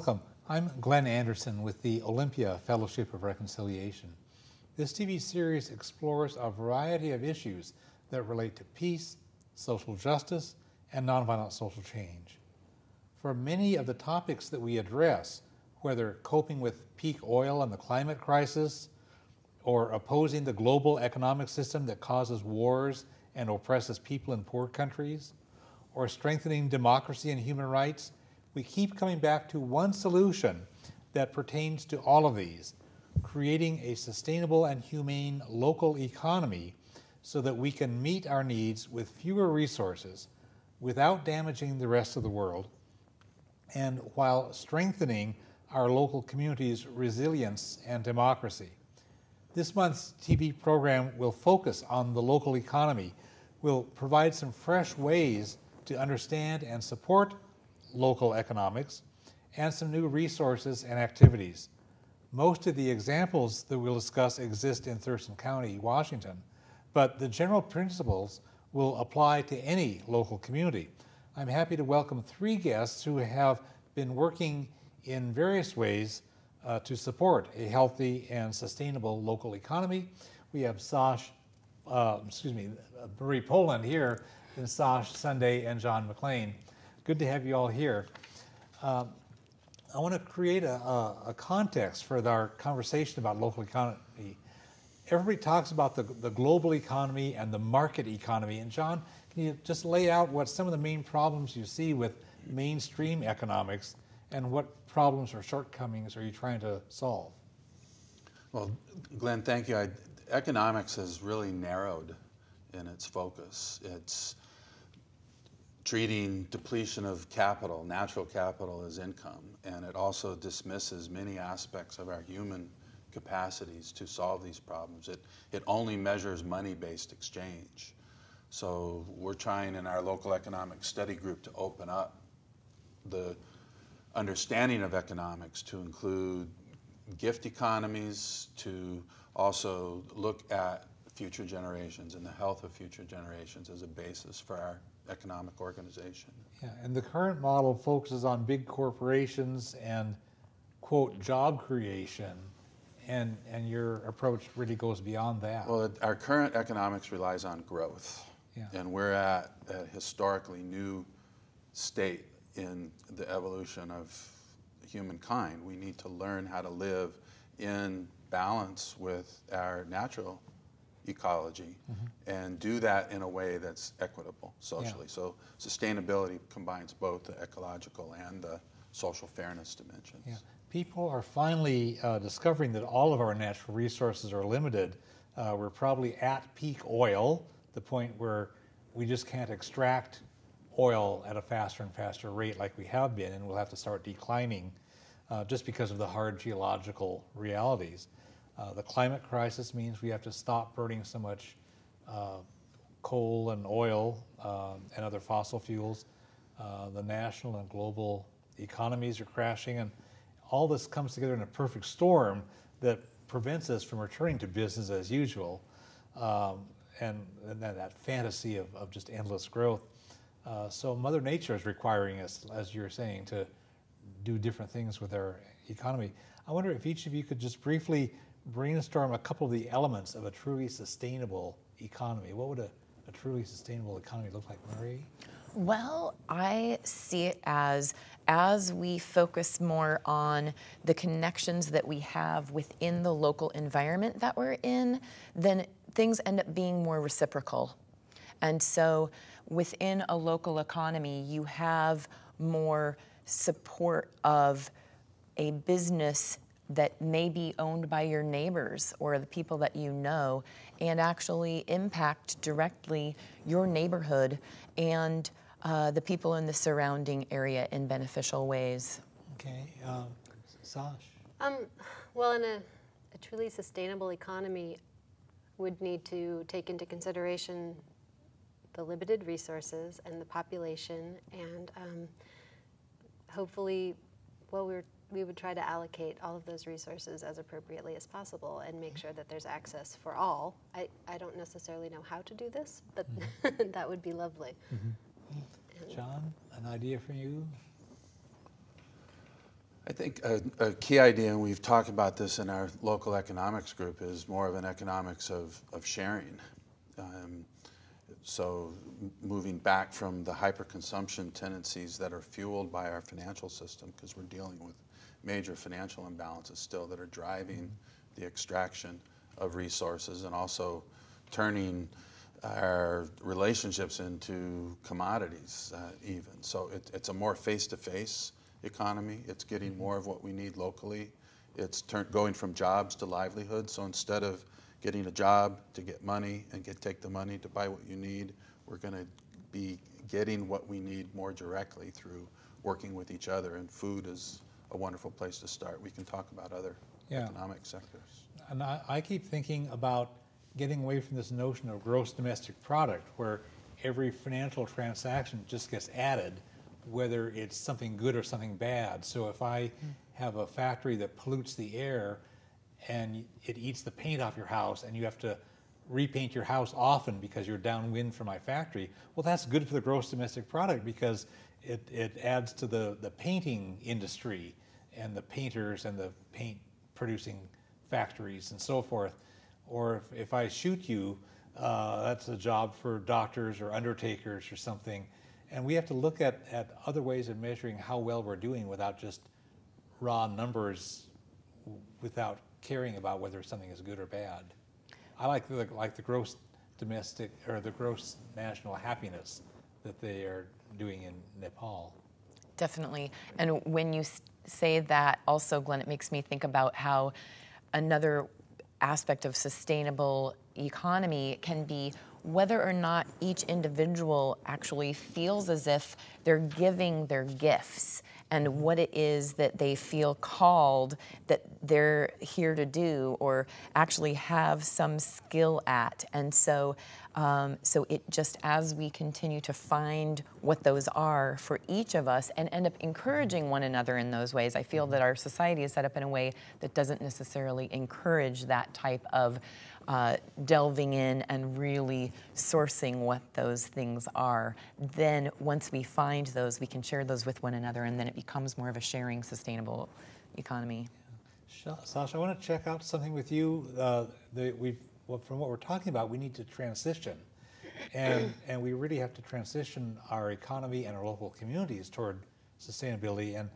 Welcome. I'm Glenn Anderson with the Olympia Fellowship of Reconciliation. This TV series explores a variety of issues that relate to peace, social justice, and nonviolent social change. For many of the topics that we address, whether coping with peak oil and the climate crisis, or opposing the global economic system that causes wars and oppresses people in poor countries, or strengthening democracy and human rights, we keep coming back to one solution that pertains to all of these: creating a sustainable and humane local economy so that we can meet our needs with fewer resources without damaging the rest of the world, and while strengthening our local communities' resilience and democracy. This month's TV program will focus on the local economy. We'll provide some fresh ways to understand and support local economics and some new resources and activities. Most of the examples that we'll discuss exist in Thurston County, Washington, but the general principles will apply to any local community. I'm happy to welcome three guests who have been working in various ways to support a healthy and sustainable local economy. We have Marie Poland here, and Sash Sunday and John MacLean. Good to have you all here. I want to create a context for our conversation about local economy. Everybody talks about the global economy and the market economy. And John, can you just lay out what some of the main problems you see with mainstream economics, and what problems or shortcomings are you trying to solve? Well, Glenn, thank you. Economics has really narrowed in its focus. It's treating depletion of capital, natural capital, as income, and it also dismisses many aspects of our human capacities to solve these problems. It only measures money-based exchange. So we're trying in our local economic study group to open up the understanding of economics to include gift economies, to also look at future generations and the health of future generations as a basis for our economic organization. Yeah, and the current model focuses on big corporations and, quote, job creation, and your approach really goes beyond that. Well, our current economics relies on growth, and we're at a historically new state in the evolution of humankind. We need to learn how to live in balance with our natural ecology, and do that in a way that's equitable socially. So sustainability combines both the ecological and the social fairness dimensions. Yeah. People are finally discovering that all of our natural resources are limited. We're probably at peak oil, the point where we just can't extract oil at a faster and faster rate like we have been, and we'll have to start declining just because of the hard geological realities. The climate crisis means we have to stop burning so much coal and oil and other fossil fuels. The national and global economies are crashing, and all this comes together in a perfect storm that prevents us from returning to business as usual, and that fantasy of just endless growth. So Mother Nature is requiring us, as you're saying, to do different things with our economy. I wonder if each of you could just briefly brainstorm a couple of the elements of a truly sustainable economy. What would a truly sustainable economy look like, Marie? Well, I see it as we focus more on the connections that we have within the local environment that we're in, then things end up being more reciprocal. And so within a local economy, you have more support of a business that may be owned by your neighbors or the people that you know, and actually impact directly your neighborhood and the people in the surrounding area in beneficial ways. Okay, Sash? Well, in a truly sustainable economy would need to take into consideration the limited resources and the population, and hopefully, well, we would try to allocate all of those resources as appropriately as possible and make sure that there's access for all. I don't necessarily know how to do this, but that would be lovely. John, an idea from you? I think a key idea, and we've talked about this in our local economics group, is more of an economics of sharing. So moving back from the hyperconsumption tendencies that are fueled by our financial system, because we're dealing with major financial imbalances still that are driving the extraction of resources and also turning our relationships into commodities even. So it's a more face-to-face economy. It's getting more of what we need locally. It's going from jobs to livelihood. So instead of getting a job to get money and take the money to buy what you need, we're going to be getting what we need more directly through working with each other. And food is a wonderful place to start. We can talk about other economic sectors. And I keep thinking about getting away from this notion of gross domestic product, where every financial transaction just gets added, whether it's something good or something bad. So if I have a factory that pollutes the air and it eats the paint off your house and you have to repaint your house often because you're downwind from my factory, well, that's good for the gross domestic product because it adds to the painting industry and the painters and the paint producing factories and so forth. Or if I shoot you, that's a job for doctors or undertakers or something. And we have to look at other ways of measuring how well we're doing without just raw numbers, without caring about whether something is good or bad. I like the gross domestic or the gross national happiness that they are doing in Nepal. Definitely. And when you say that also, Glenn, it makes me think about how another aspect of sustainable economy can be whether or not each individual actually feels as if they're giving their gifts and what it is that they feel called that they're here to do or actually have some skill at. And so it just, as we continue to find what those are for each of us and end up encouraging one another in those ways, I feel that our society is set up in a way that doesn't necessarily encourage that type of delving in and really sourcing what those things are. Then once we find those, we can share those with one another, and then it becomes more of a sharing, sustainable economy. Sash, I want to check out something with you. From what we're talking about, we need to transition. And we really have to transition our economy and our local communities toward sustainability. And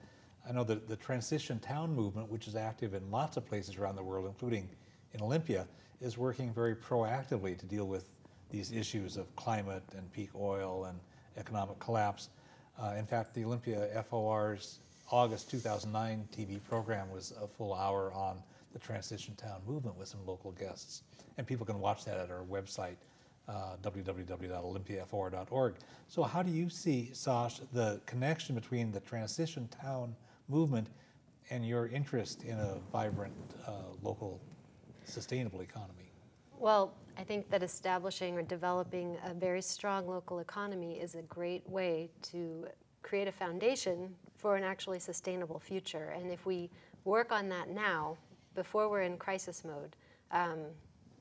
I know that the Transition Town movement, which is active in lots of places around the world, including in Olympia, is working very proactively to deal with these issues of climate and peak oil and economic collapse. In fact, the Olympia FOR's August 2009 TV program was a full hour on the Transition Town movement with some local guests. And people can watch that at our website, www.olympiafor.org. So how do you see, Sash, the connection between the Transition Town movement and your interest in a vibrant local sustainable economy? Well, I think that establishing or developing a very strong local economy is a great way to create a foundation for an actually sustainable future. And if we work on that now, before we're in crisis mode,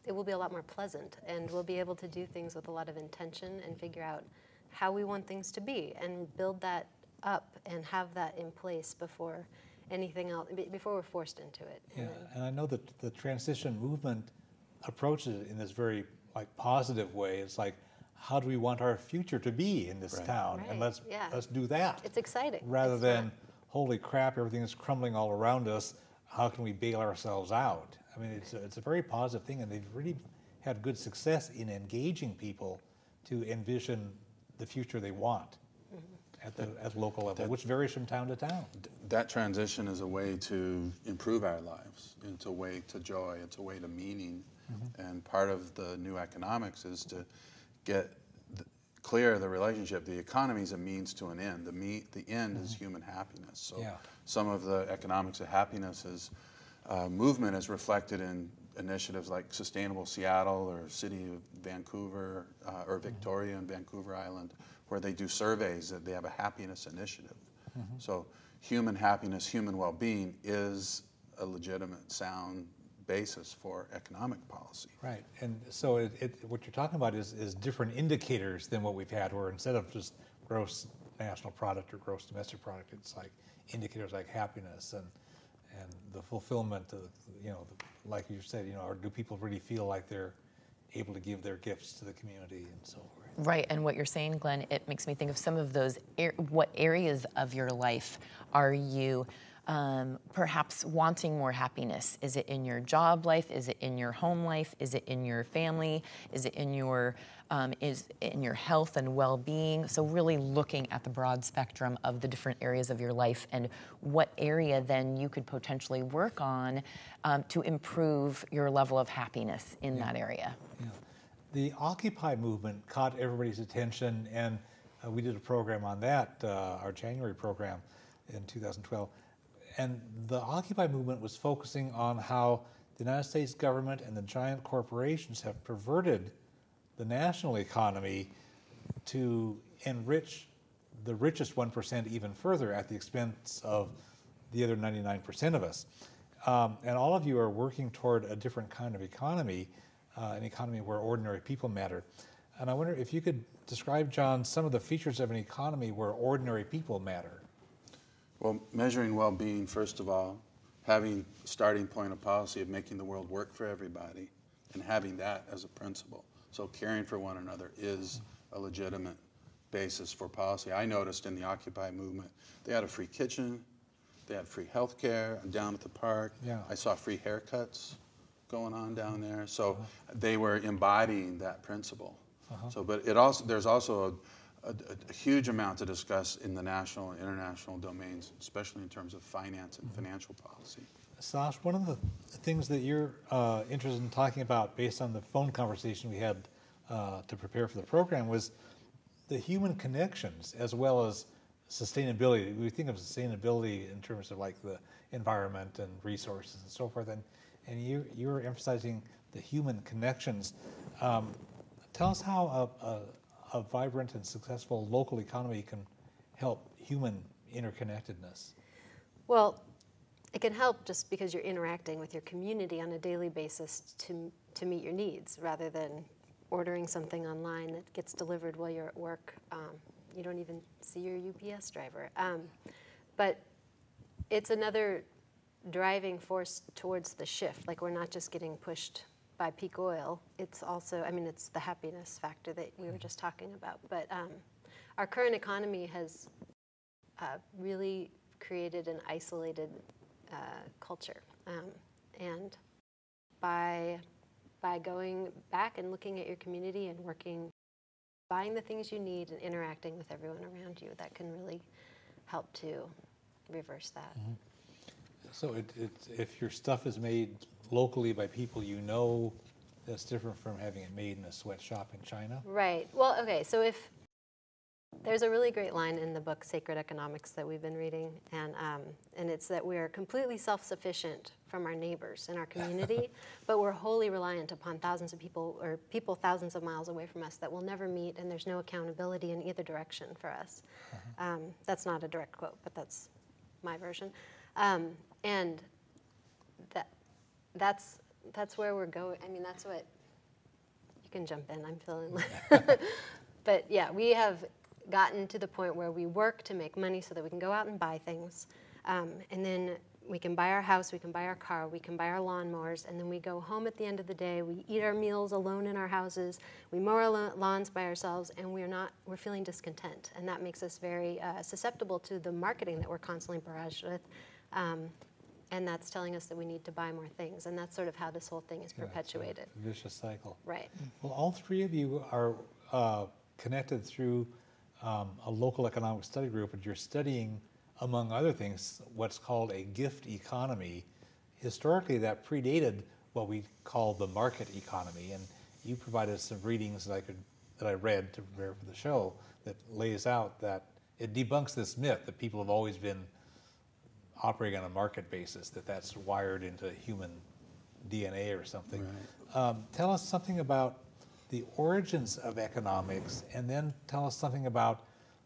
it will be a lot more pleasant, and we'll be able to do things with a lot of intention and figure out how we want things to be and build that up and have that in place before anything else, before we're forced into it. Yeah, and I know that the transition movement approaches it in this very positive way. It's like, how do we want our future to be in this town? Right. And let's do that. It's exciting. Rather than, holy crap, everything is crumbling all around us. How can we bail ourselves out? I mean, it's a very positive thing, and they've really had good success in engaging people to envision the future they want at the local level, which varies from town to town. That transition is a way to improve our lives. It's a way to joy. It's a way to meaning. And part of the new economics is to get clear the relationship. The economy is a means to an end. The end is human happiness. So some of the economics of happiness movement is reflected in initiatives like Sustainable Seattle or City of Vancouver or Victoria and Vancouver Island, where they do surveys that they have a happiness initiative. So human happiness, human well-being is a legitimate, sound basis for economic policy. Right, and so what you're talking about is different indicators than what we've had, where instead of just gross national product or gross domestic product. It's like indicators like happiness and the fulfillment of, like you said, or do people really feel like they're able to give their gifts to the community and so forth? Right, and what you're saying, Glenn, it makes me think of some of those, what areas of your life are you perhaps wanting more happiness? Is it in your job life? Is it in your home life? Is it in your family? Is it in your health and well-being? So really looking at the broad spectrum of the different areas of your life and what area then you could potentially work on to improve your level of happiness in that area. Yeah. The Occupy movement caught everybody's attention, and we did a program on that, our January program in 2012. And the Occupy movement was focusing on how the United States government and the giant corporations have perverted the national economy to enrich the richest 1% even further at the expense of the other 99% of us. And all of you are working toward a different kind of economy, an economy where ordinary people matter. And I wonder if you could describe, John, some of the features of an economy where ordinary people matter. Well, measuring well-being, first of all, having a starting point of policy of making the world work for everybody and having that as a principle. So caring for one another is a legitimate basis for policy. I noticed in the Occupy movement, they had a free kitchen, they had free health care down at the park. Yeah. I saw free haircuts going on down there. So they were embodying that principle. So, but there's also a huge amount to discuss in the national and international domains, especially in terms of finance and financial policy. Sash, one of the things that you're interested in talking about based on the phone conversation we had to prepare for the program was the human connections as well as sustainability. We think of sustainability in terms of like the environment and resources and so forth, and you're emphasizing the human connections. Tell us how a vibrant and successful local economy can help human interconnectedness. Well, it can help just because you're interacting with your community on a daily basis to meet your needs, rather than ordering something online that gets delivered while you're at work. You don't even see your UPS driver. But it's another driving force towards the shift. Like, we're not just getting pushed by peak oil. It's also, it's the happiness factor that we were just talking about. But our current economy has really created an isolated culture. And by going back and looking at your community and working, buying the things you need and interacting with everyone around you, that can really help to reverse that. Mm-hmm. So if your stuff is made locally by people you know, that's different from having it made in a sweatshop in China? Right. Well, okay, so if there's a really great line in the book Sacred Economics that we've been reading, and it's that we are completely self-sufficient from our neighbors in our community, but we're wholly reliant upon thousands of people, or people thousands of miles away from us that we'll never meet, and there's no accountability in either direction for us. That's not a direct quote, but that's my version. And that's where we're going. That's what, you can jump in, I'm feeling like. But yeah, we have gotten to the point where we work to make money so that we can go out and buy things. And then we can buy our house, we can buy our car, we can buy our lawnmowers, and then we go home at the end of the day, we eat our meals alone in our houses, we mow our lawns by ourselves, and we're feeling discontent. And that makes us very susceptible to the marketing that we're constantly barraged with. And that's telling us that we need to buy more things. And that's sort of how this whole thing is perpetuated. It's a vicious cycle. Right. Well, all three of you are connected through a local economic study group, and you're studying, among other things, what's called a gift economy. Historically, that predated what we call the market economy, and you provided some readings that I read to prepare for the show that lays out that it debunks this myth that people have always been operating on a market basis, that's wired into human DNA or something. Right. Tell us something about the origins of economics, and then tell us something about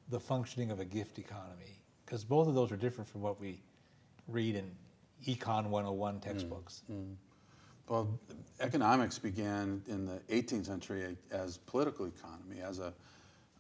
the functioning of a gift economy, because both of those are different from what we read in Econ 101 textbooks. Well, economics began in the 18th century as political economy, as a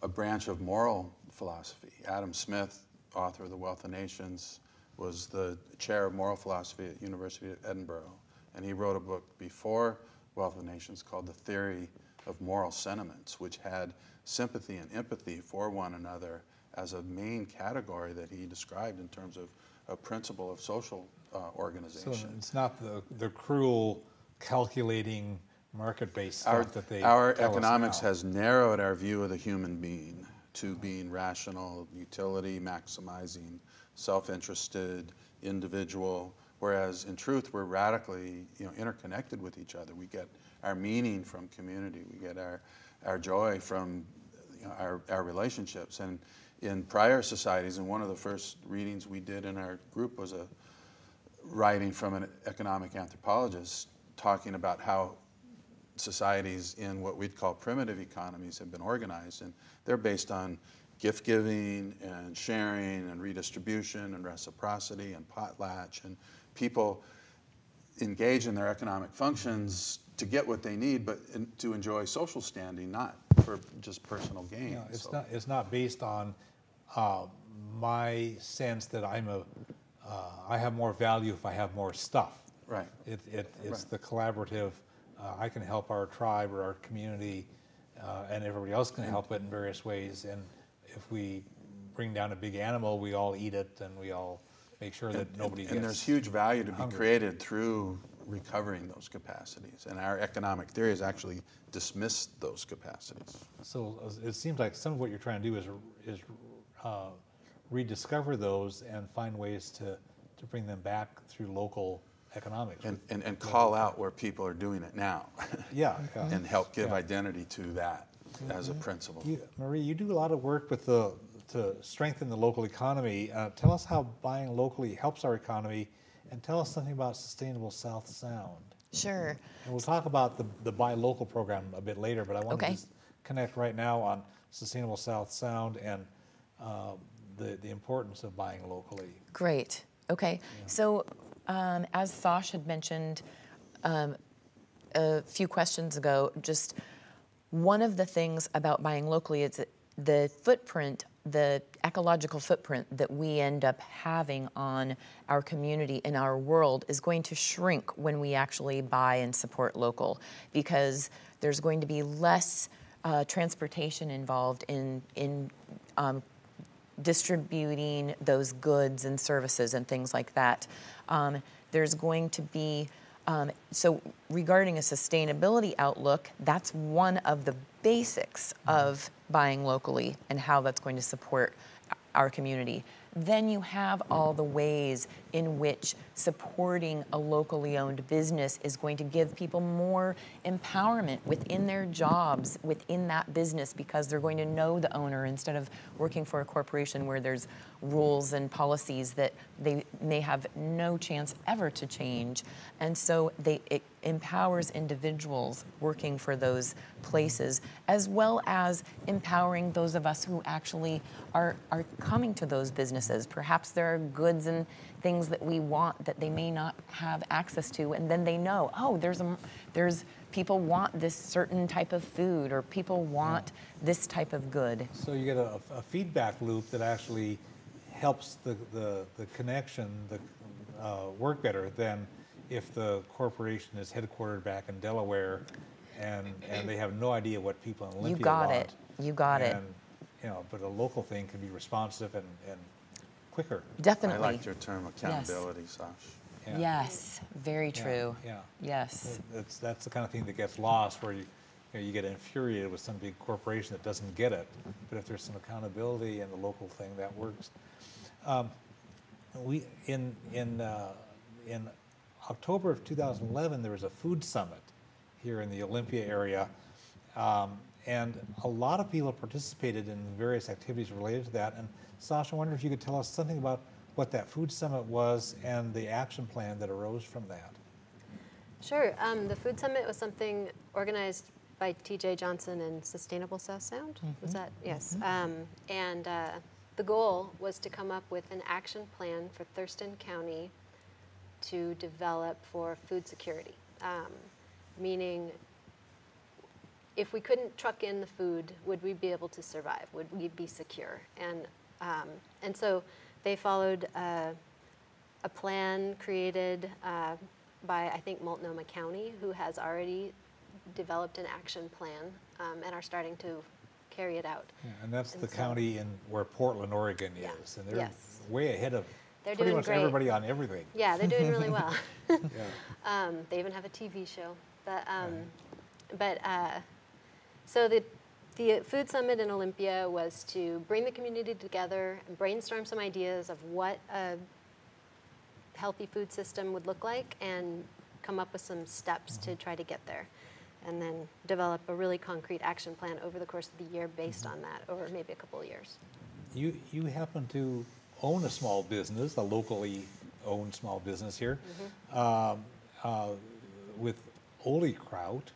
a branch of moral philosophy. Adam Smith, author of The Wealth of Nations, was the chair of moral philosophy at University of Edinburgh, and he wrote a book before Wealth of Nations called The Theory of Moral Sentiments, which had sympathy and empathy for one another as a main category that he described in terms of a principle of social organization. So it's not the cruel, calculating, market-based stuff that they Our tell us economics now. has narrowed our view of the human being to being rational, utility maximizing, self-interested, individual, whereas in truth we're radically interconnected with each other. We get our meaning from community, we get our joy from our relationships. And in prior societies, and one of the first readings we did in our group was a writing from an economic anthropologist talking about how societies in what we'd call primitive economies have been organized, and they're based on gift giving and sharing and redistribution and reciprocity and potlatch, and people engage in their economic functions to get what they need, but to enjoy social standing, not for just personal gain. Yeah, it's not based on my sense that I have more value if I have more stuff. Right. It's the collaborative. I can help our tribe or our community, and everybody else can help it in various ways. And if we bring down a big animal, we all eat it, and we all make sure that nobody gets. And there's huge value to be hungry. created through recovering those capacities. And our economic theory has actually dismissed those capacities. So it seems like some of what you're trying to do is rediscover those and find ways to bring them back through local economics. And call out where people are doing it now. Yeah. And help give identity to that as a principle. Marie, you do a lot of work with to strengthen the local economy. Tell us how buying locally helps our economy, and tell us something about Sustainable South Sound. Sure. And we'll talk about the Buy Local program a bit later, but I want to just connect right now on Sustainable South Sound and the importance of buying locally. Great. Okay. Yeah. So as Sash had mentioned a few questions ago, just one of the things about buying locally is the footprint, the ecological footprint that we end up having on our community and our world is going to shrink when we actually buy and support local, because there's going to be less transportation involved in distributing those goods and services and things like that. There's going to be, so regarding a sustainability outlook, that's one of the basics of buying locally and how that's going to support our community. Then you have all the ways in which supporting a locally owned business is going to give people more empowerment within their jobs, within that business, because they're going to know the owner instead of working for a corporation where there's rules and policies that they may have no chance ever to change. And so it empowers individuals working for those places, as well as empowering those of us who actually are coming to those businesses. Perhaps there are goods and things that we want that they may not have access to, and then they know, oh, there's people want this certain type of food, or people want this type of good. So you get a feedback loop that actually helps the connection work better than if the corporation is headquartered back in Delaware and they have no idea what people in Olympia want. You got it. But a local thing can be responsive and quicker. Definitely. I like your term accountability, Sash. Yeah. Yes, very true. Yeah. Yes. That's the kind of thing that gets lost, where you get infuriated with some big corporation that doesn't get it. But if there's some accountability and the local thing, that works. In October of 2011, there was a food summit here in the Olympia area, and a lot of people participated in various activities related to that. And Sash, I wonder if you could tell us something about what that food summit was and the action plan that arose from that. Sure. The food summit was something organized by T.J. Johnson and Sustainable South Sound. Mm-hmm. Was that? Yes. Mm-hmm. The goal was to come up with an action plan for Thurston County to develop for food security, meaning if we couldn't truck in the food, would we be able to survive? Would we be secure? And so they followed a plan created by, I think, Multnomah County, who has already developed an action plan and are starting to carry it out. Yeah, and that's the county where Portland, Oregon is, and they're way ahead of pretty much everybody on everything. Yeah, they're doing really well. Yeah. They even have a TV show. So the Food Summit in Olympia was to bring the community together and brainstorm some ideas of what a healthy food system would look like and come up with some steps to try to get there. And then develop a really concrete action plan over the course of the year based on that, or maybe a couple of years. You happen to own a small business, a locally owned small business here, with Oli Kraut,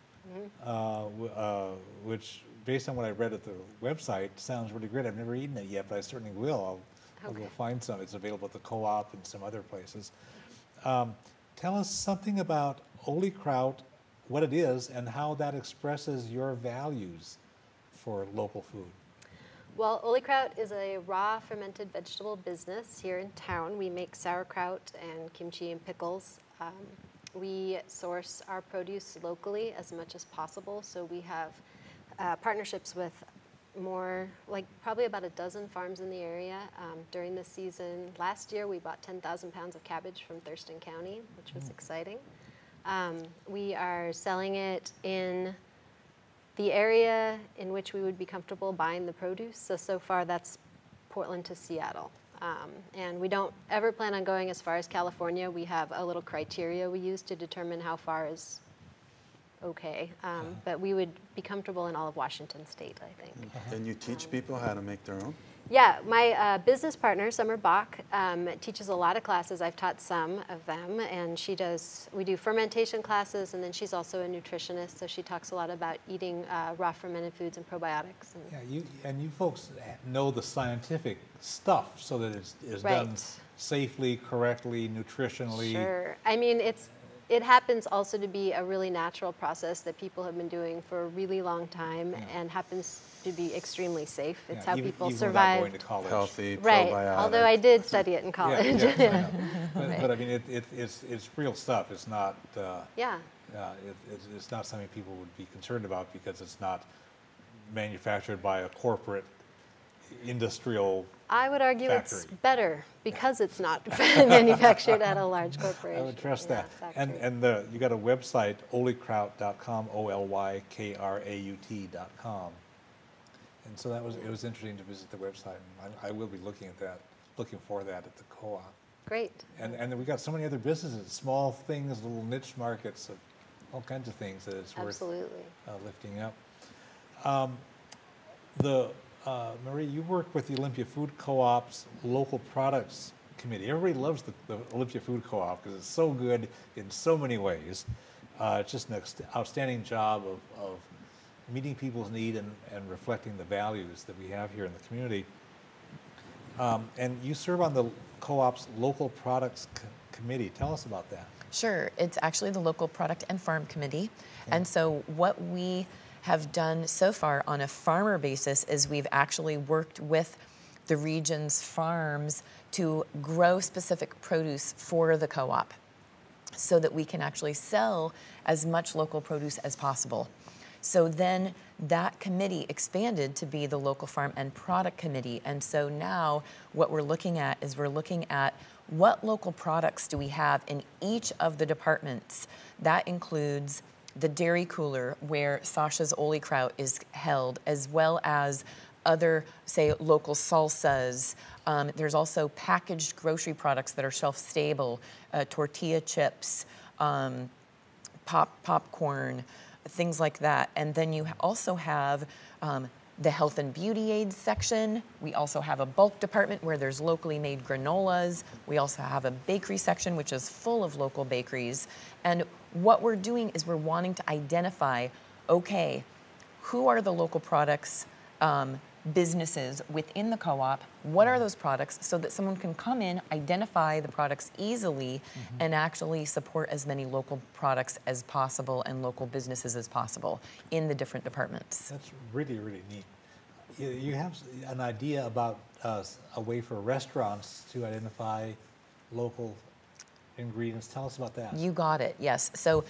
which, based on what I read at the website, sounds really great. I've never eaten it yet, but I certainly will. I'll go find some. It's available at the Co-op and some other places. Tell us something about Oli Kraut, what it is, and how that expresses your values for local food. Well, Oli Kraut is a raw fermented vegetable business here in town. We make sauerkraut and kimchi and pickles. We source our produce locally as much as possible, so we have partnerships with probably about a dozen farms in the area during the season. Last year we bought 10,000 pounds of cabbage from Thurston County, which was exciting. We are selling it in the area in which we would be comfortable buying the produce. So far that's Portland to Seattle. And we don't ever plan on going as far as California. We have a little criteria we use to determine how far is okay. But we would be comfortable in all of Washington State, I think. And you teach people how to make their own? Yeah, my business partner, Summer Bach, teaches a lot of classes. I've taught some of them, and we do fermentation classes, and then she's also a nutritionist, so she talks a lot about eating raw fermented foods and probiotics. Yeah, you folks know the scientific stuff so that it's done safely, correctly, nutritionally. Sure. I mean, it happens also to be a really natural process that people have been doing for a really long time and happens to be extremely safe. It's how people survive. Going to college. Healthy, right. probiotic. Although I did study it in college. Yeah, but I mean, it's real stuff. It's not. It's not something people would be concerned about because it's not manufactured by a corporate industrial. I would argue factory. It's better because it's not manufactured at a large corporation. I would trust that. And you got a website, olykraut.com, OLYKRAUT.com. And so it was interesting to visit the website, and I will be looking for that at the Co-op. Great. And then we got so many other businesses, small things, little niche markets of all kinds of things that it's worth lifting up. Marie, you work with the Olympia Food Co-op's Local Products Committee. Everybody loves the Olympia Food Co-op because it's so good in so many ways. It's just an outstanding job of meeting people's need and reflecting the values that we have here in the community. And you serve on the Co-op's Local Products Committee. Tell us about that. Sure. It's actually the Local Product and Farm Committee. Okay. And so what we have done so far on a farmer basis is we've actually worked with the region's farms to grow specific produce for the co-op so that we can actually sell as much local produce as possible. So then that committee expanded to be the Local Farm and Product Committee. And so now what we're looking at is what local products do we have in each of the departments. That includes the dairy cooler where Sasha's Oli Kraut is held, as well as other, say, local salsas. There's also packaged grocery products that are shelf-stable, tortilla chips, popcorn, things like that. And then you also have the health and beauty aids section. We also have a bulk department where there's locally made granolas. We also have a bakery section, which is full of local bakeries. And what we're doing is we're wanting to identify, okay, who are the local products businesses within the co-op. What are those products, so that someone can come in, identify the products easily, and actually support as many local products as possible and local businesses as possible in the different departments. That's really, really neat. You have an idea about a way for restaurants to identify local ingredients. Tell us about that. You got it, yes. So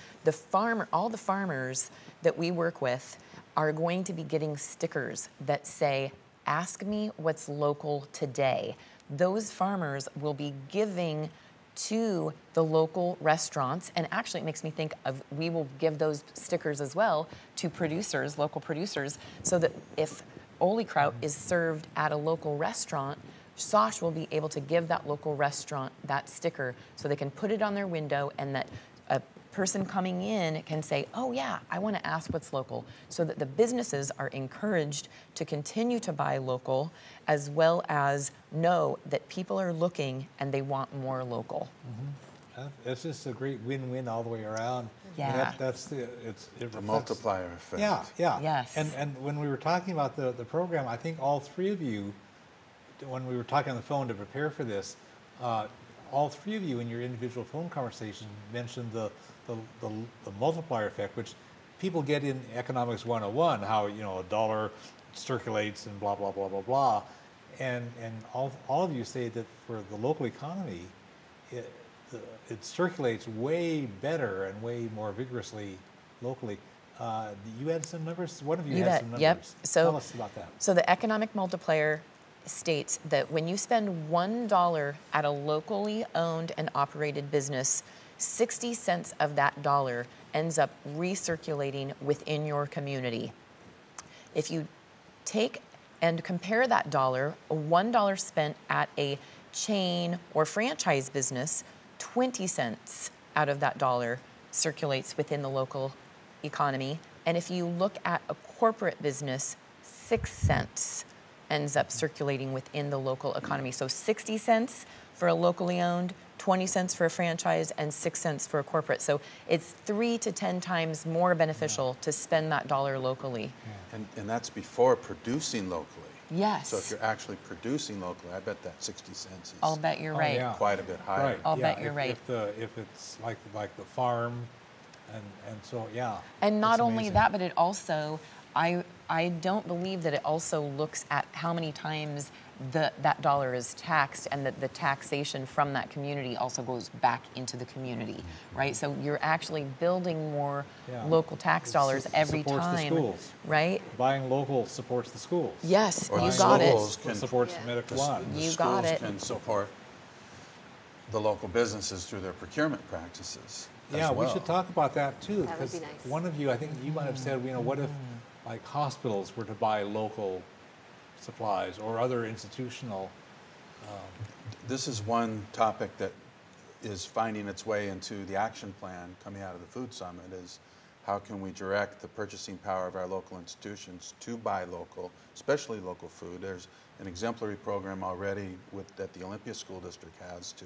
all the farmers that we work with are going to be getting stickers that say, "Ask me what's local today." Those farmers will be giving to the local restaurants, and actually it makes me think of, we will give those stickers as well to producers, local producers, so that if Oli Kraut is served at a local restaurant, Sash will be able to give that local restaurant that sticker so they can put it on their window, and that a person coming in can say, "Oh yeah, I want to ask what's local," so that the businesses are encouraged to continue to buy local, as well as know that people are looking and they want more local. It's just a great win-win all the way around. Yeah. That's The reflects- multiplier effect. Yeah, yeah. Yes. And when we were talking about the program, I think all three of you, when we were talking on the phone to prepare for this, all three of you in your individual phone conversation mentioned the multiplier effect, which people get in Economics 101, how, you know, a dollar circulates and blah, blah, blah, blah, blah. And all of you say that for the local economy, it circulates way better and way more vigorously locally. You had some numbers? One of you had some numbers. Yep. So, tell us about that. So the economic multiplier states that when you spend $1 at a locally owned and operated business, 60 cents of that dollar ends up recirculating within your community. If you take and compare that dollar, a $1 spent at a chain or franchise business, 20 cents out of that dollar circulates within the local economy. And if you look at a corporate business, 6 cents ends up circulating within the local economy. So 60 cents for a locally owned, 20 cents for a franchise, and 6 cents for a corporate. So it's 3 to 10 times more beneficial to spend that dollar locally. And that's before producing locally. Yes. So if you're actually producing locally, I bet that 60 cents is I'll bet you're right. yeah. quite a bit higher. Right. I'll yeah, bet you're right. If it's like the farm, and so yeah. And not it's only amazing. that, but it also, I don't believe that it also looks at how many times that dollar is taxed, and that the taxation from that community also goes back into the community, right? So you're actually building more Yeah. local tax dollars every supports the time, schools. right? Buying local supports the schools. Yes, Or you the got it. schools can, Supports Yeah. medical the law. You got schools it. can support the local businesses through their procurement practices. Yeah, as well. we should talk about that too, That would because be nice. one of you, I think you might have said, you know, what if like hospitals were to buy local supplies or other institutional? This is one topic that is finding its way into the action plan coming out of the Food Summit, is how can we direct the purchasing power of our local institutions to buy local, especially local food. There's an exemplary program already that the Olympia School District has to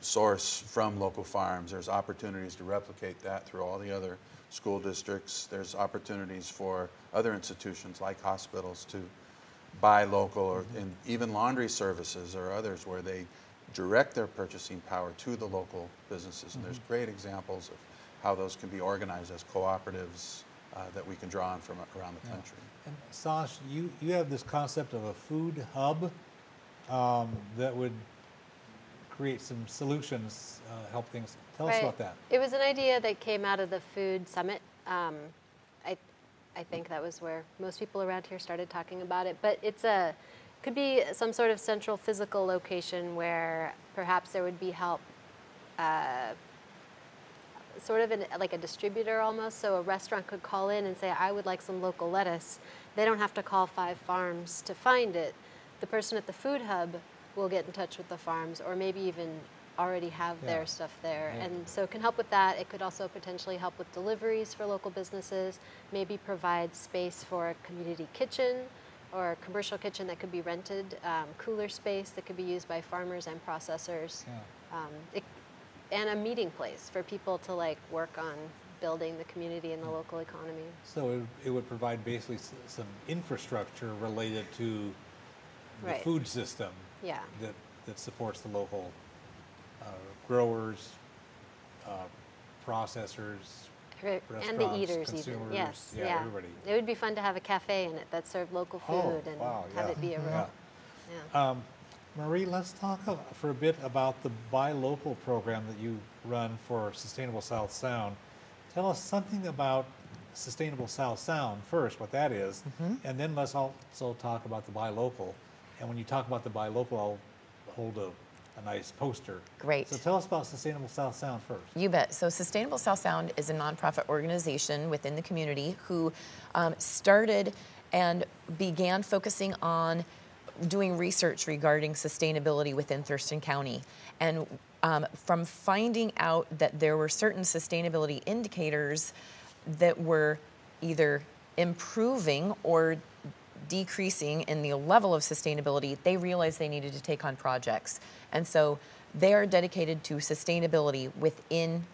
source from local farms. There's opportunities to replicate that through all the other school districts. There's opportunities for other institutions like hospitals to buy local, or and even laundry services or others where they direct their purchasing power to the local businesses. And there's great examples of how those can be organized as cooperatives that we can draw on from around the country. And Sash, you have this concept of a food hub that would create some solutions, help things. Tell us about that. It was an idea that came out of the Food Summit. I think that was where most people around here started talking about it. But could be some sort of central physical location where perhaps there would be help, sort of like a distributor almost. So a restaurant could call in and say, I would like some local lettuce. They don't have to call 5 farms to find it. The person at the food hub will get in touch with the farms, or maybe even already have their stuff there. Yeah. And so it can help with that. It could also potentially help with deliveries for local businesses, maybe provide space for a community kitchen or a commercial kitchen that could be rented, cooler space that could be used by farmers and processors, Yeah. and a meeting place for people to like work on building the community and the local economy. So it would provide basically some infrastructure related to the Right. food system Yeah. that supports the local growers, processors, And the restaurants, eaters consumers, even. Yes. yeah, everybody. It would be fun to have a cafe in it that served local food and wow, have yeah. it be a real. Yeah. Yeah. Marie, let's talk for a bit about the Buy Local program that you run for Sustainable South Sound. Tell us something about Sustainable South Sound first, what that is, and then let's also talk about the Buy Local. And when you talk about the Buy Local, I'll hold a nice poster. Great. So tell us about Sustainable South Sound first. You bet. So Sustainable South Sound is a nonprofit organization within the community who started and began focusing on doing research regarding sustainability within Thurston County. And from finding out that there were certain sustainability indicators that were either improving or decreasing in the level of sustainability, they realized they needed to take on projects. And so they are dedicated to sustainability within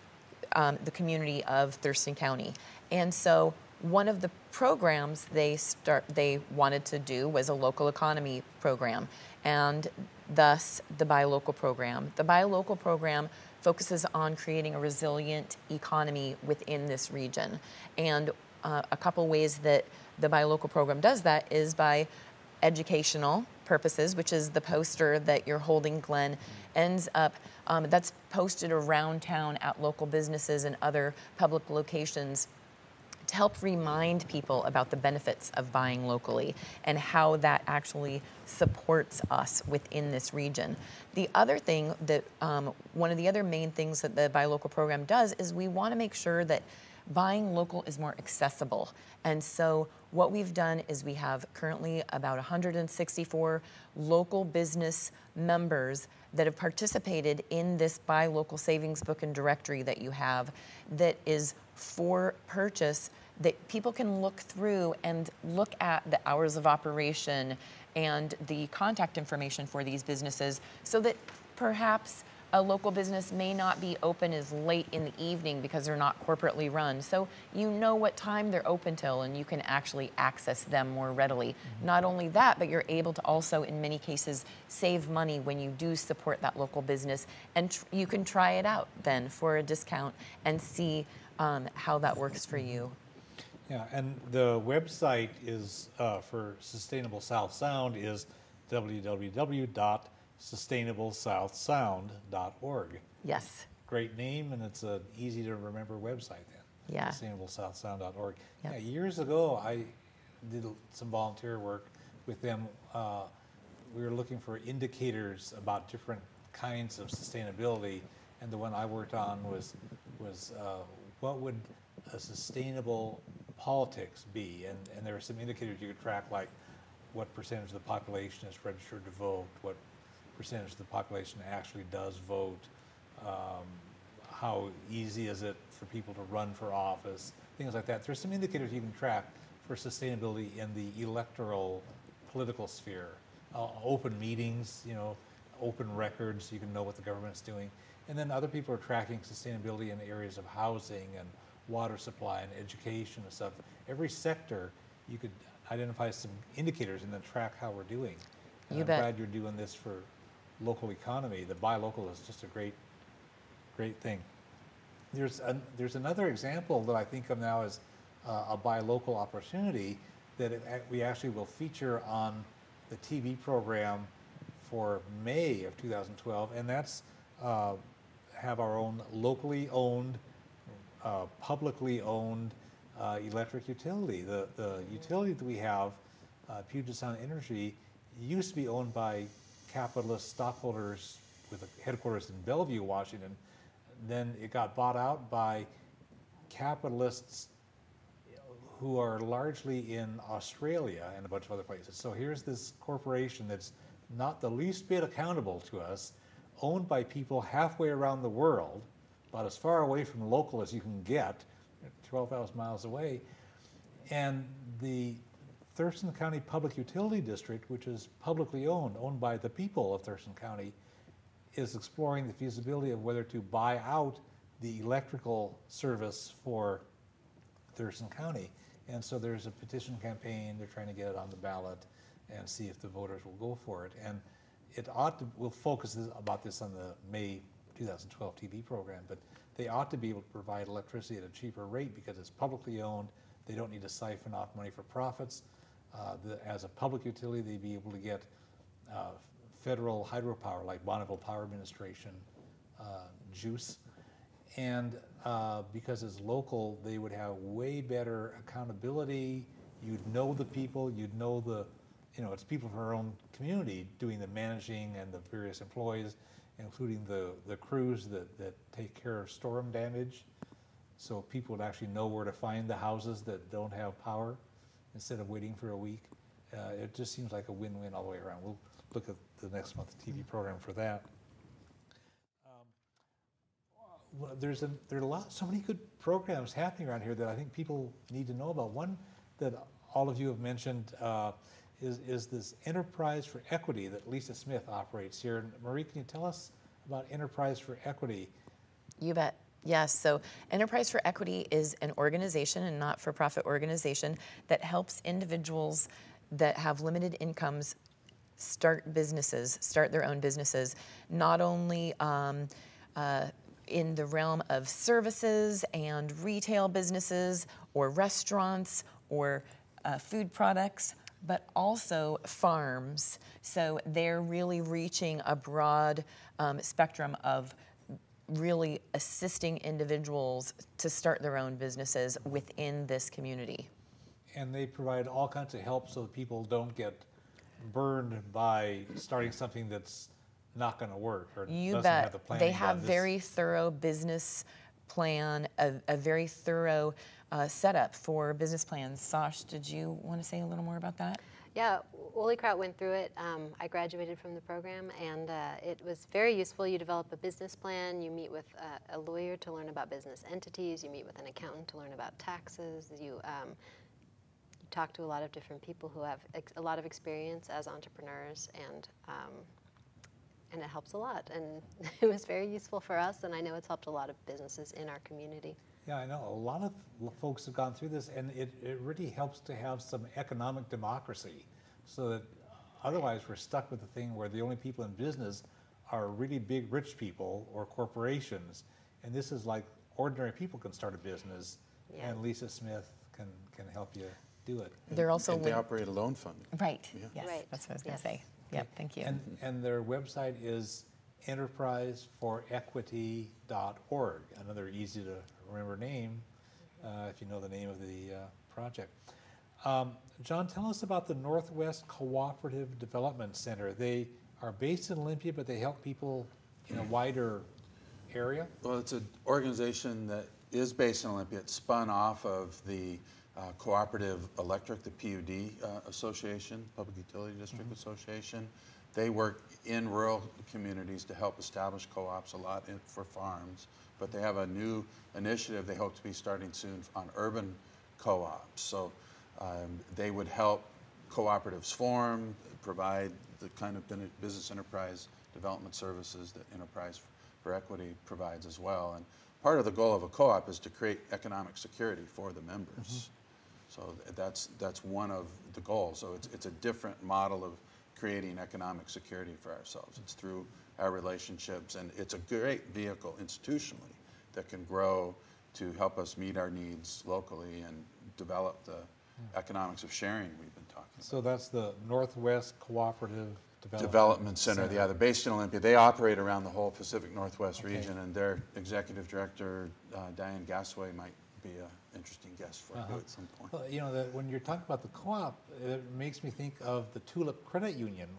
the community of Thurston County. And so one of the programs they wanted to do was a local economy program, and thus the Buy Local program. The Buy Local program focuses on creating a resilient economy within this region. And a couple ways that the Buy Local program does that is by educational purposes, which is the poster that you're holding, Glenn, ends up, that's posted around town at local businesses and other public locations to help remind people about the benefits of buying locally and how that actually supports us within this region. The other thing that, one of the other main things that the Buy Local program does is we want to make sure that buying local is more accessible. And so what we've done is we have currently about 164 local business members that have participated in this Buy Local savings book and directory that you have that is for purchase, that people can look through and look at the hours of operation and the contact information for these businesses, so that perhaps a local business may not be open as late in the evening because they're not corporately run. So you know what time they're open till, and you can actually access them more readily. Not only that, but you're able to also, in many cases, save money when you do support that local business, and you can try it out then for a discount and see how that works for you. Yeah, and the website is for Sustainable South Sound is www.sustainablesouthsound.org. Yes. Great name, and it's an easy to remember website then. Yeah. Sustainablesouthsound.org. Yep. Yeah, years ago, I did some volunteer work with them. We were looking for indicators about different kinds of sustainability, and the one I worked on was what would a sustainable politics be? And there were some indicators you could track, like what percentage of the population is registered to vote, what percentage of the population actually does vote, how easy is it for people to run for office, things like that. There's some indicators you can track for sustainability in the electoral political sphere. Open meetings, open records, you can know what the government's doing. And then other people are tracking sustainability in areas of housing and water supply and education and stuff. Every sector, you could identify some indicators and then track how we're doing. And You I'm bet. glad you're doing this for local economy. The Buy Local is just a great thing. There's another example that I think of now as a Buy Local opportunity that we actually will feature on the TV program for May of 2012, and that's have our own locally owned, publicly owned electric utility. The utility that we have, Puget Sound Energy, used to be owned by capitalist stockholders with a headquarters in Bellevue, Washington. Then it got bought out by capitalists who are largely in Australia and a bunch of other places. So here's this corporation that's not the least bit accountable to us, owned by people halfway around the world, about as far away from local as you can get, 12,000 miles away. And the Thurston County Public Utility District, which is publicly owned by the people of Thurston County, is exploring the feasibility of whether to buy out the electrical service for Thurston County. And so there's a petition campaign. They're trying to get it on the ballot and see if the voters will go for it. And it ought to, we'll focus about this on the May 2012 TV program, but they ought to be able to provide electricity at a cheaper rate because it's publicly owned. They don't need to siphon off money for profits. As a public utility, they'd be able to get federal hydropower, like Bonneville Power Administration juice. And because it's local, they would have way better accountability. You'd know the people, you'd know it's people from our own community doing the managing and the various employees, including the crews that take care of storm damage. So people would actually know where to find the houses that don't have power instead of waiting for a week. It just seems like a win-win all the way around. We'll look at the next month's TV program for that. There are so many good programs happening around here that I think people need to know about. One that all of you have mentioned is this Enterprise for Equity that Lisa Smith operates here. And Marie, can you tell us about Enterprise for Equity? You bet. Yes, so Enterprise for Equity is an organization, a not-for-profit organization, that helps individuals that have limited incomes start their own businesses, not only in the realm of services and retail businesses or restaurants or food products, but also farms. So they're really reaching a broad spectrum of really assisting individuals to start their own businesses within this community. And they provide all kinds of help so that people don't get burned by starting something that's not going to work or doesn't have the planning. They have very thorough business plan, a very thorough setup for business plans. Sash, did you want to say a little more about that? Yeah, Woolly Kraut went through it. I graduated from the program, and it was very useful. You develop a business plan. You meet with a lawyer to learn about business entities. You meet with an accountant to learn about taxes. You talk to a lot of different people who have a lot of experience as entrepreneurs, and it helps a lot. And it was very useful for us, and I know it's helped a lot of businesses in our community. Yeah, I know. A lot of folks have gone through this, and it really helps to have some economic democracy so that otherwise we're stuck with the thing where the only people in business are really big rich people or corporations. And this is like ordinary people can start a business, and Lisa Smith can help you do it. They're also and they operate a loan fund. Right. Yeah. Yes, right. that's what I was going to say. Yep, thank you. And their website is enterpriseforequity.org, another easy to remember name if you know the name of the project. John, tell us about the Northwest Cooperative Development Center. They are based in Olympia, but they help people in a wider area? Well, it's an organization that is based in Olympia. It's spun off of the Cooperative Electric, the PUD Association, Public Utility District Association. They work in rural communities to help establish co-ops a lot for farms, but they have a new initiative they hope to be starting soon on urban co-ops. So they would help cooperatives form, provide the kind of business enterprise development services that Enterprise for Equity provides as well. And part of the goal of a co-op is to create economic security for the members. So that's one of the goals. So it's a different model of creating economic security for ourselves. It's through our relationships, and it's a great vehicle institutionally that can grow to help us meet our needs locally and develop the economics of sharing we've been talking about. So that's the Northwest Cooperative Development Center. Yeah, they're based in Olympia. They operate around the whole Pacific Northwest region, and their executive director, Diane Gasway, might be an interesting guest for you at some point. Well, you know, when you're talking about the co-op, it makes me think of the Tulip Credit Union,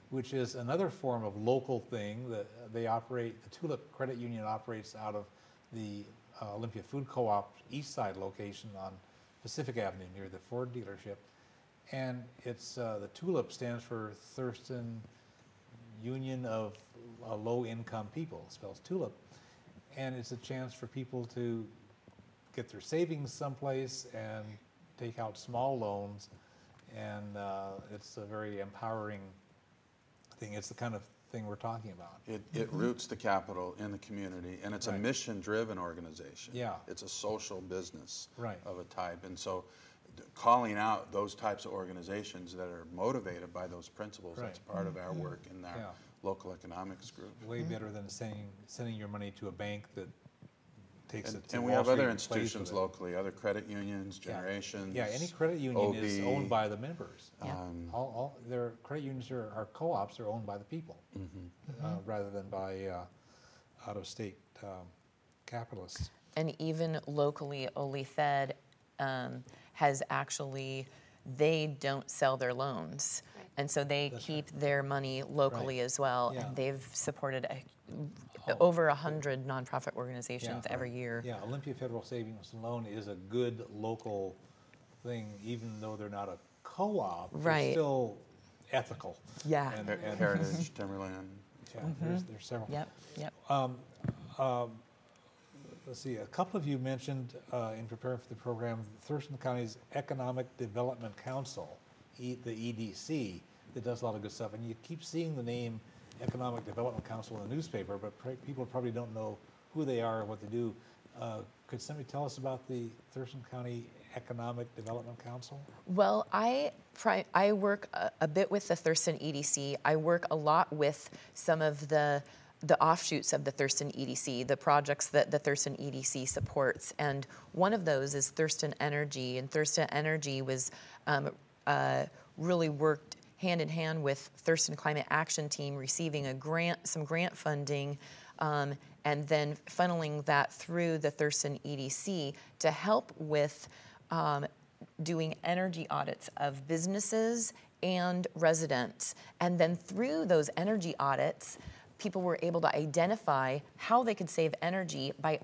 which is another form of local thing that they operate. The Tulip Credit Union operates out of the Olympia Food Co-op East Side location on Pacific Avenue near the Ford dealership. And it's the TULIP stands for Thurston Union of Low-Income People, it spells TULIP. And it's a chance for people to get their savings someplace and take out small loans. And it's a very empowering thing. It's the kind of thing we're talking about. It roots the capital in the community, and it's a mission-driven organization. Yeah. It's a social business Right. of a type. And so calling out those types of organizations that are motivated by those principles, that's part of our work in our local economics group. Way better than sending your money to a bank that takes it to And we Wall have Street other and plays with institutions it. locally, other credit unions, generations. Yeah, any credit union is OB, owned by the members. Yeah. All their credit unions are co-ops are owned by the people, rather than by out-of-state capitalists. And even locally, OliFed has actually, they don't sell their loans. Right. And so they keep their money locally as well. Yeah. And they've supported over 100 nonprofit organizations every year. Yeah, Olympia Federal Savings and Loan is a good local thing, even though they're not a co-op. Right. They're still ethical. Yeah. And Heritage, Timberland. yeah, there's several. Yep. Let's see, a couple of you mentioned in preparing for the program, Thurston County's Economic Development Council, the EDC, that does a lot of good stuff. And you keep seeing the name Economic Development Council in the newspaper, but people probably don't know who they are or what they do. Could somebody tell us about the Thurston County Economic Development Council? Well, I work a bit with the Thurston EDC. I work a lot with some of the offshoots of the Thurston EDC, the projects that the Thurston EDC supports. And one of those is Thurston Energy. And Thurston Energy was really worked hand in hand with Thurston Climate Action Team, receiving some grant funding, and then funneling that through the Thurston EDC to help with doing energy audits of businesses and residents. And then through those energy audits, people were able to identify how they could save energy by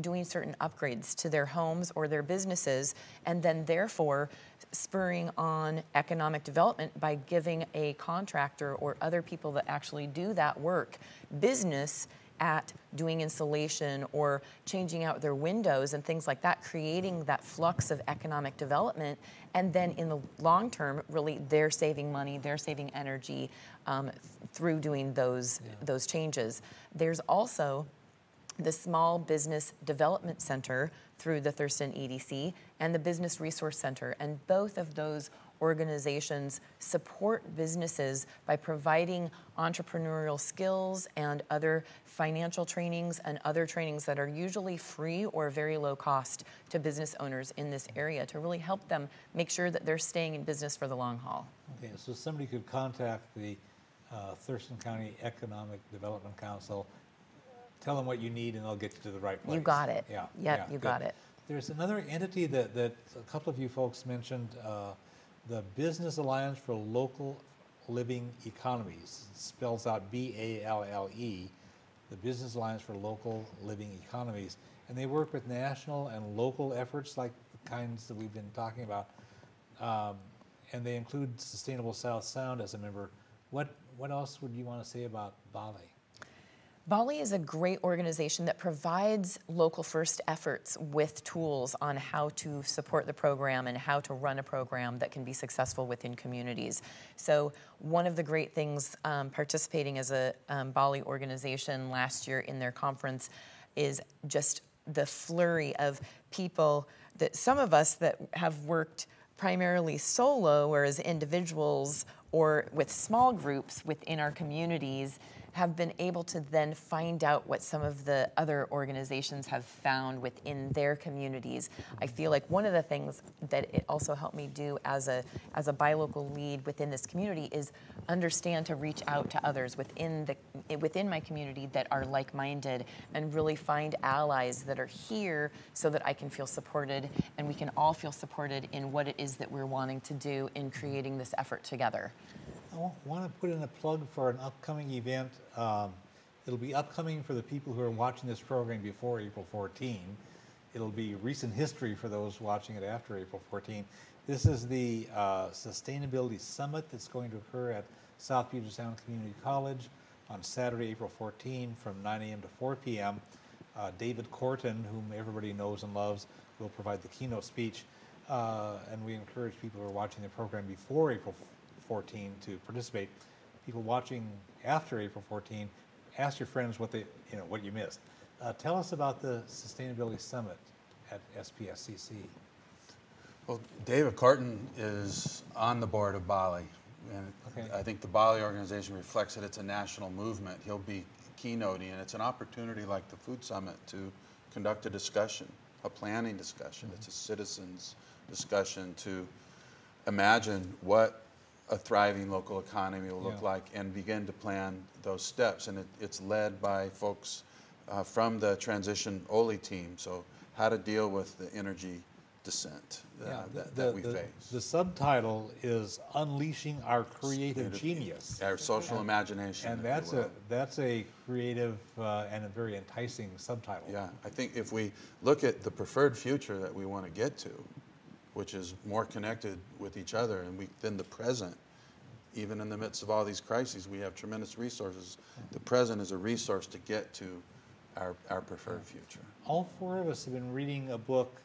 doing certain upgrades to their homes or their businesses, and then therefore spurring on economic development by giving a contractor or other people that actually do that work business at doing insulation or changing out their windows and things like that, creating that flux of economic development. And then in the long term, really, they're saving money, they're saving energy through doing those changes. There's also the Small Business Development Center through the Thurston EDC and the Business Resource Center. And both of those organizations support businesses by providing entrepreneurial skills and other financial trainings and other trainings that are usually free or very low cost to business owners in this area to really help them make sure that they're staying in business for the long haul. Okay, so somebody could contact the Thurston County Economic Development Council, tell them what you need, and they'll get you to the right place. You got it. Yeah. Yep, you got it. There's another entity that a couple of you folks mentioned, the Business Alliance for Local Living Economies. It spells out BALLE, the Business Alliance for Local Living Economies. And they work with national and local efforts like the kinds that we've been talking about. And they include Sustainable South Sound as a member. What else would you want to say about BALLE? BALLE is a great organization that provides local first efforts with tools on how to support the program and how to run a program that can be successful within communities. So one of the great things participating as a BALLE organization last year in their conference is just the flurry of people that some of us that have worked primarily solo or as individuals or with small groups within our communities have been able to then find out what some of the other organizations have found within their communities. I feel like one of the things that it also helped me do as a buy local lead within this community is understand to reach out to others within my community that are like-minded and really find allies that are here so that I can feel supported and we can all feel supported in what it is that we're wanting to do in creating this effort together. I want to put in a plug for an upcoming event. It'll be upcoming for the people who are watching this program before April 14. It'll be recent history for those watching it after April 14. This is the Sustainability Summit that's going to occur at South Puget Sound Community College on Saturday, April 14 from 9 a.m. to 4 p.m. David Corton, whom everybody knows and loves, will provide the keynote speech. And we encourage people who are watching the program before April 14 to participate. people watching after April 14, ask your friends what what you missed. Tell us about the Sustainability Summit at SPSCC. Well, David Carton is on the board of Bali, and Okay. I think the Bali organization reflects that it's a national movement. He'll be keynoting, and it's an opportunity like the Food Summit to conduct a discussion, a planning discussion. It's a citizens' discussion to imagine what a thriving local economy will look like and begin to plan those steps. And it's led by folks from the Transition OLI team, so how to deal with the energy descent that we face. The subtitle is Unleashing Our Creative Genius. Our social imagination. And that's a creative and a very enticing subtitle. Yeah, I think if we look at the preferred future that we want to get to, which is more connected with each other, and then the present, even in the midst of all these crises, we have tremendous resources. The present is a resource to get to our preferred future. All four of us have been reading a book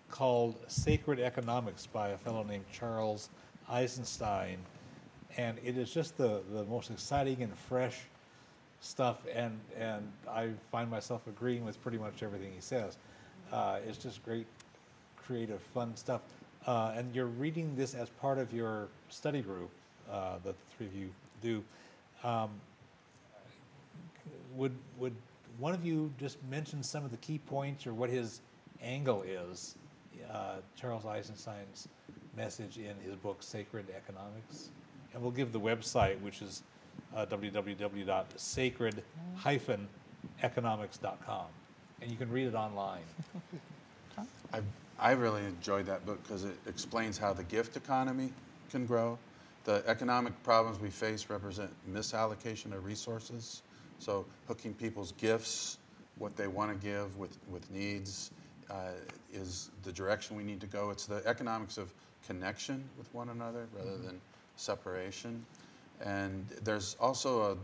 called Sacred Economics by a fellow named Charles Eisenstein, and it is just the most exciting and fresh stuff, and I find myself agreeing with pretty much everything he says. It's just great, creative, fun stuff. And you're reading this as part of your study group that the three of you do. Would one of you just mention some of the key points or what his angle is, Charles Eisenstein's message in his book, Sacred Economics? And we'll give the website, which is www.sacred-economics.com. And you can read it online. I really enjoyed that book because it explains how the gift economy can grow. The economic problems we face represent misallocation of resources. So hooking people's gifts, what they want to give with needs, is the direction we need to go. It's the economics of connection with one another rather than separation. And there's also a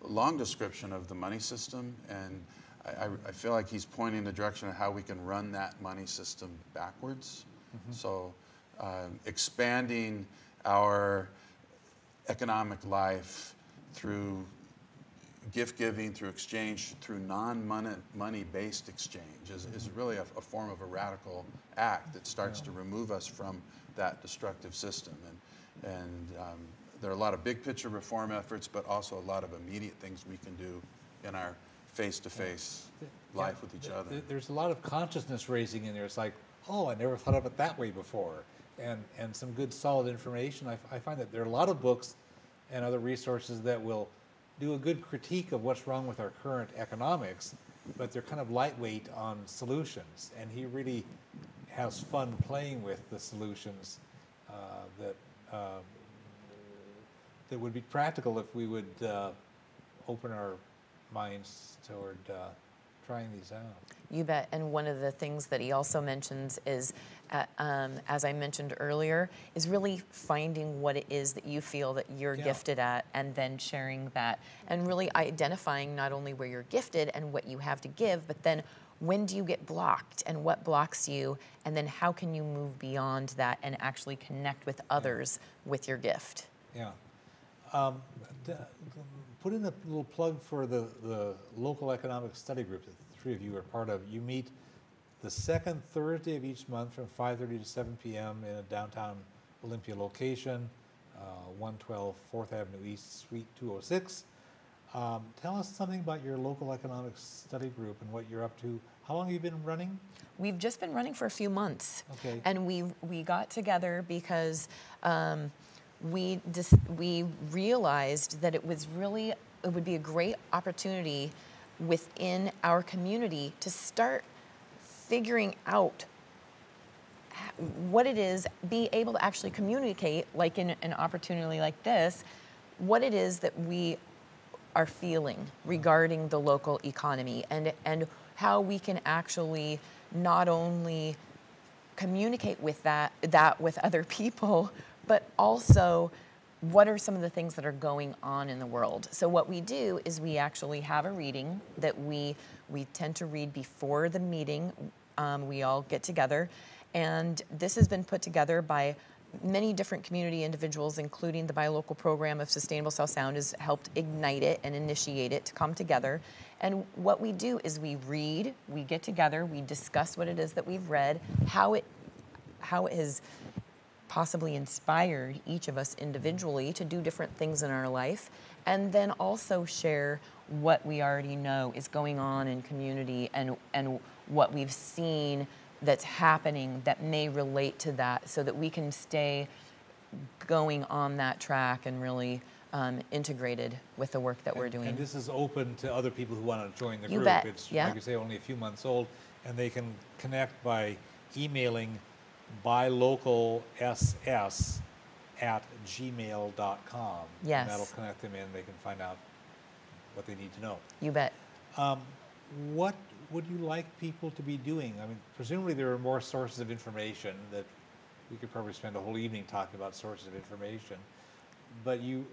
long description of the money system, and I feel like he's pointing the direction of how we can run that money system backwards. So expanding our economic life through gift giving, through exchange, through non-money based exchange is really a form of a radical act that starts to remove us from that destructive system. And there are a lot of big picture reform efforts, but also a lot of immediate things we can do in our face-to-face life with each other. There's a lot of consciousness raising in there. It's like, oh, I never thought of it that way before. And some good solid information. I find that there are a lot of books and other resources that will do a good critique of what's wrong with our current economics, but they're kind of lightweight on solutions. And he really has fun playing with the solutions that would be practical if we would open our minds toward trying these out. You bet. And one of the things that he also mentions is, as I mentioned earlier, is really finding what it is that you feel that you're gifted at and then sharing that and really identifying not only where you're gifted and what you have to give, but then when do you get blocked and what blocks you, and then how can you move beyond that and actually connect with others with your gift. Yeah. Put in a little plug for the local economic study group that the three of you are part of. You meet the second Thursday of each month from 5:30 to 7 p.m. in a downtown Olympia location, 112 4th Avenue East, Suite 206. Tell us something about your local economic study group and what you're up to. How long have you been running? We've just been running for a few months. Okay. And we got together because we realized that it would be a great opportunity within our community to start figuring out what it is, be able to actually communicate, like in an opportunity like this, what it is that we are feeling regarding the local economy and how we can actually not only communicate with that with other people, but also what are some of the things that are going on in the world. So what we do is we actually have a reading that we tend to read before the meeting. We all get together, and this has been put together by many different community individuals, including the Buy Local program of Sustainable South Sound, has helped ignite it and initiate it to come together. And what we do is we read, we get together, we discuss what it is that we've read, how it has possibly inspired each of us individually to do different things in our life, and then also share what we already know is going on in community and what we've seen that's happening that may relate to that, so that we can stay going on that track and really integrated with the work that we're doing. And this is open to other people who want to join the You group. bet. It's, Yeah. like you say, only a few months old, and they can connect by emailing buylocalss@gmail.com. Yes. And that'll connect them in. They can find out what they need to know. You bet. What would you like people to be doing? I mean, presumably there are more sources of information that we could probably spend a whole evening talking about sources of information. But you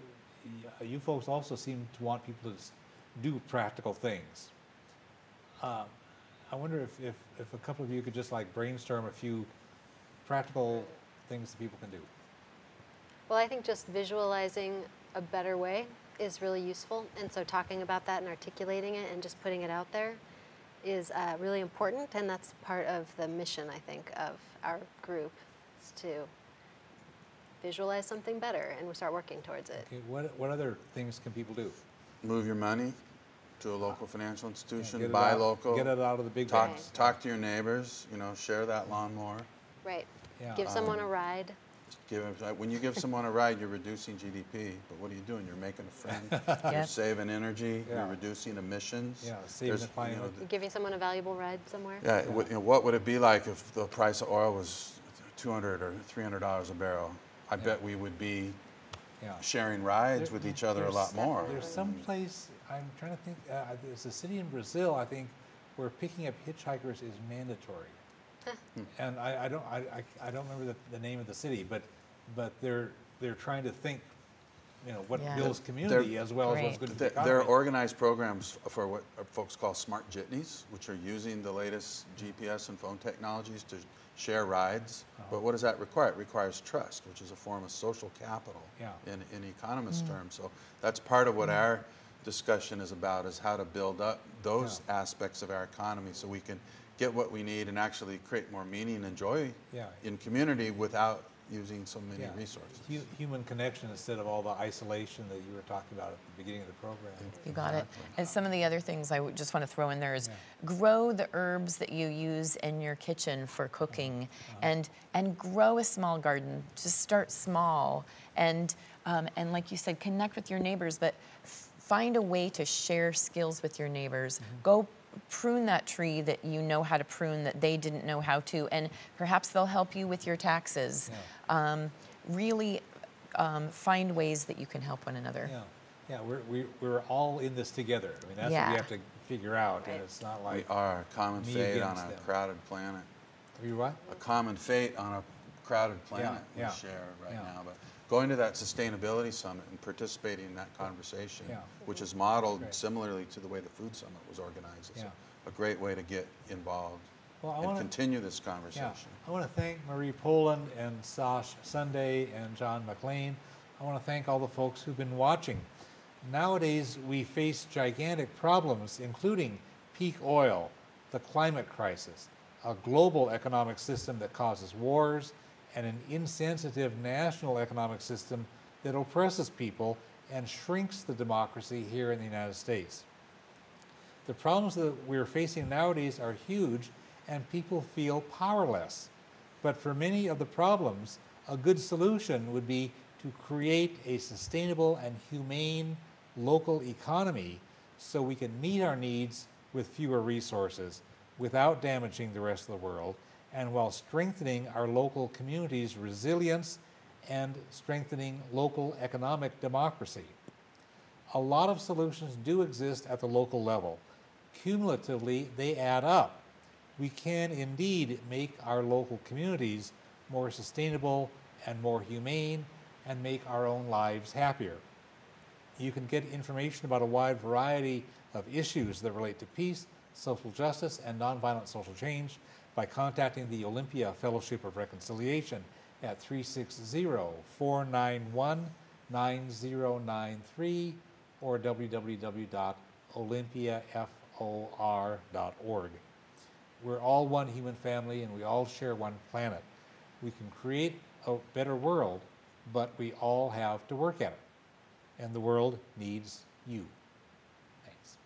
folks also seem to want people to do practical things. I wonder if a couple of you could just like brainstorm a few practical things that people can do. Well, I think just visualizing a better way is really useful. And so talking about that and articulating it and just putting it out there is really important. And that's part of the mission, I think, of our group, is to visualize something better and we start working towards it. Okay, what other things can people do? Move your money to a local financial institution, Get it buy out- local, Get it out of the big talk, banks. talk to your neighbors, you know, share that lawnmower. Right. Yeah. Give someone a ride. When you give someone a ride, you're reducing GDP, but what are you doing? You're making a friend, you're Yep. saving energy, Yeah. you're reducing emissions. Yeah, saving There's, the climate. You're giving someone a valuable ride somewhere. Yeah, what would it be like if the price of oil was $200 or $300 a barrel? I bet we would be Yeah. sharing rides with each other a lot more. There's some place, I'm trying to think, there's a city in Brazil, I think, where picking up hitchhikers is mandatory. And I don't remember the name of the city, but they're trying to think, you know, what Yeah. builds community as well as what's Right. good for the There are economy. organized programs for what folks call smart jitneys, which are using the latest GPS and phone technologies to share rides. But what does that require? It requires trust, which is a form of social capital Yeah. in economist terms. So that's part of what our discussion is about, is how to build up those aspects of our economy so we can get what we need and actually create more meaning and joy Yeah. in community without using so many Yeah. resources. Human connection instead of all the isolation that you were talking about at the beginning of the program. You got it. And some of the other things I would just want to throw in there is Yeah. grow the herbs that you use in your kitchen for cooking, and grow a small garden. Just start small, and like you said, connect with your neighbors, but find a way to share skills with your neighbors. Go prune that tree that you know how to prune that they didn't know how to, and perhaps they'll help you with your taxes. Really find ways that you can help one another. Yeah, we're all in this together. I mean, that's what Yeah. we have to figure out, and Right. it's not We like, are a common me fate on against a them. crowded planet. are you what? A common fate on a crowded planet yeah, we share right yeah. now. But going to that sustainability summit and participating in that conversation, Yeah. which is modeled Great. similarly to the way the food summit was organized, is Yeah. a great way to get involved Well, I and want to continue this conversation. I want to thank Marie Poland and Sash Sunday and John MacLean. I want to thank all the folks who've been watching. Nowadays, we face gigantic problems, including peak oil, the climate crisis, a global economic system that causes wars, and an insensitive national economic system that oppresses people and shrinks the democracy here in the United States. The problems that we're facing nowadays are huge, and people feel powerless. But for many of the problems, a good solution would be to create a sustainable and humane local economy so we can meet our needs with fewer resources without damaging the rest of the world, and while strengthening our local communities' resilience and strengthening local economic democracy. A lot of solutions do exist at the local level. Cumulatively, they add up. We can indeed make our local communities more sustainable and more humane, and make our own lives happier. You can get information about a wide variety of issues that relate to peace, social justice, and nonviolent social change by contacting the Olympia Fellowship of Reconciliation at 360-491-9093 or www.olympiafor.org. We're all one human family and we all share one planet. We can create a better world, but we all have to work at it. And the world needs you. Thanks.